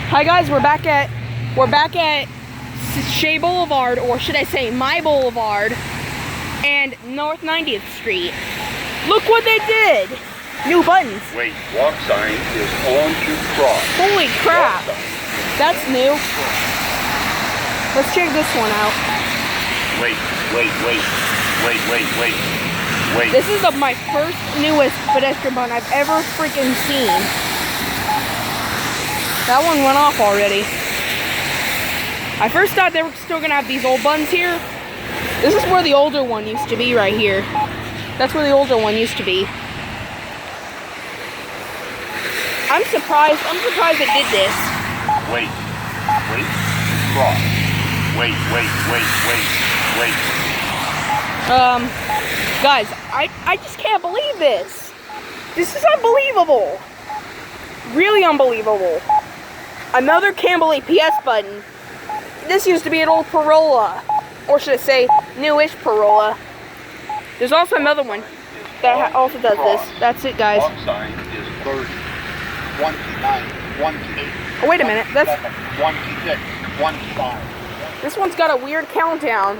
Hi guys, we're back at Shea Boulevard, or should I say my Boulevard, and North 90th Street. Look what they did! New buttons. Wait, walk sign is on to cross. Holy crap! That's new. Let's check this one out. Wait. This is my first newest pedestrian button I've ever freaking seen. That one went off already. I first thought they were still gonna have these old buttons here. This is where the older one used to be, right here. That's where the older one used to be. I'm surprised it did this. Wait, cross. Wait. Guys, I just can't believe this. This is unbelievable. Really unbelievable. Another Campbell APS button. This used to be an old Parola. Or should I say, newish Parola. There's also another one that also does this. That's it, guys. Walk sign is 30, 29, 28. Oh, wait a minute. That's 26, 25. This one's got a weird countdown.